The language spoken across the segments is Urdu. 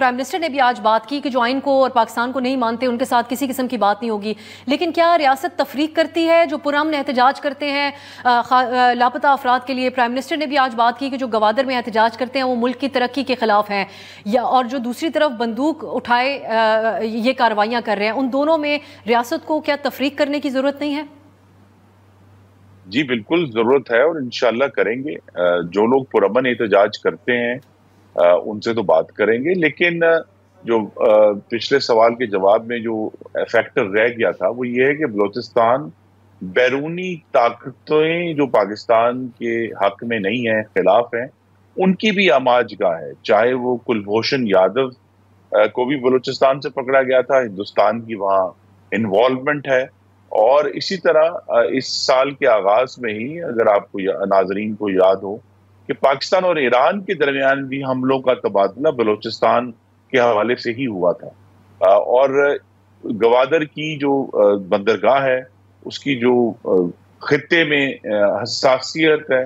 پرائم منسٹر نے بھی آج بات کی کہ جو آئین کو اور پاکستان کو نہیں مانتے ان کے ساتھ کسی قسم کی بات نہیں ہوگی، لیکن کیا ریاست تفریق کرتی ہے جو پرامن احتجاج کرتے ہیں لاپتہ افراد کے لیے؟ پرائم منسٹر نے بھی آج بات کی کہ جو گوادر میں احتجاج کرتے ہیں وہ ملک کی ترقی کے خلاف ہیں، اور جو دوسری طرف بندوق اٹھائے یہ کارروائیاں کر رہے ہیں، ان دونوں میں ریاست کو کیا تفریق کرنے کی ضرورت نہیں ہے؟ جی بالکل ضرورت ہے، اور انشاءاللہ کریں گے۔ جو لوگ پرامن احتجاج کرتے ہیں ان سے تو بات کریں گے، لیکن جو پچھلے سوال کے جواب میں جو فیکٹر رہ گیا تھا وہ یہ ہے کہ بلوچستان بیرونی طاقتیں جو پاکستان کے حق میں نہیں ہیں، خلاف ہیں، ان کی بھی آماج گاہ ہے۔ چاہے وہ کلبھوشن یادو کو بھی بلوچستان سے پکڑا گیا تھا، ہندوستان کی وہاں انوالومنٹ ہے، اور اسی طرح اس سال کے آغاز میں ہی اگر آپ کو ناظرین کو یاد ہو کہ پاکستان اور ایران کے درمیان بھی حملوں کا تبادلہ بلوچستان کے حوالے سے ہی ہوا تھا، اور گوادر کی جو بندرگاہ ہے اس کی جو خطے میں حساسیت ہے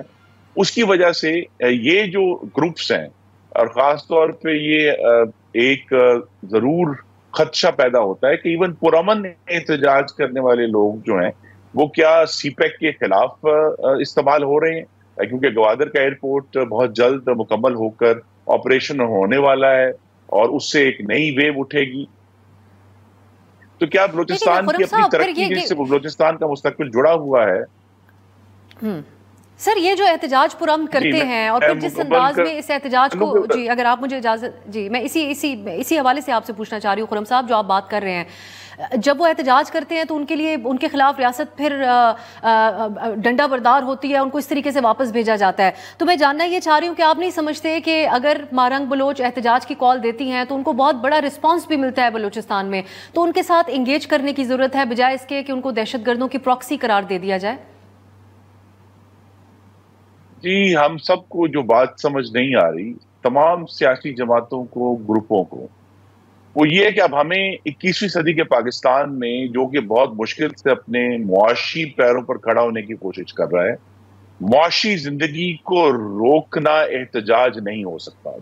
اس کی وجہ سے یہ جو گروپس ہیں، اور خاص طور پہ یہ ایک ضرور خدشہ پیدا ہوتا ہے کہ ایون پرامن احتجاج کرنے والے لوگ جو ہیں وہ کیا سی پیک کے خلاف استعمال ہو رہے ہیں، کیونکہ گوادر کا ایئرپورٹ بہت جلد مکمل ہو کر آپریشن ہونے والا ہے اور اس سے ایک نئی ویو اٹھے گی۔ تو کیا بلوچستان کی اپنی ترقی جس سے بلوچستان کا مستقبل جڑا ہوا ہے؟ سر یہ جو احتجاج پرامن کرتے ہیں اور پھر جس انداز میں اس احتجاج کو، جی اگر آپ مجھے اجازت، جی میں اسی حوالے سے آپ سے پوچھنا چاہ رہی ہوں خرم صاحب، جو آپ بات کر رہے ہیں، جب وہ احتجاج کرتے ہیں تو ان کے لیے ان کے خلاف ریاست پھر ڈنڈا بردار ہوتی ہے، ان کو اس طریقے سے واپس بھیجا جاتا ہے۔ تو میں جاننا یہ چاہ رہی ہوں کہ آپ نہیں سمجھتے کہ اگر مارنگ بلوچ احتجاج کی کال دیتی ہیں تو ان کو بہت بڑا رسپانس بھی ملتا ہے بلوچستان میں، تو ان کے ساتھ انگیج کرنے کی ضرورت ہے بجائے اس کے کہ ان کو دہشت گردوں کی پراکسی قرار دے دیا جائے؟ جی ہم سب کو جو بات سمجھ نہیں آ رہی، تمام سیاسی جماعتوں کو، گروپوں کو، وہ یہ ہے کہ اب ہمیں 21ویں صدی کے پاکستان میں جو کہ بہت مشکل سے اپنے معاشی پیروں پر کھڑا ہونے کی کوشش کر رہا ہے، معاشی زندگی کو روکنا احتجاج نہیں ہو سکتا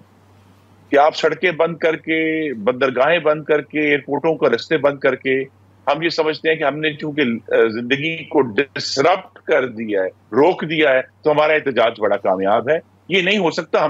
کہ آپ سڑکیں بند کر کے، بندرگاہیں بند کر کے، ایئرپورٹوں کا رستے بند کر کے ہم یہ سمجھتے ہیں کہ ہم نے چونکہ زندگی کو ڈسرپٹ کر دیا ہے، روک دیا ہے، تو ہمارا احتجاج بڑا کامیاب ہے۔ یہ نہیں ہو سکتا۔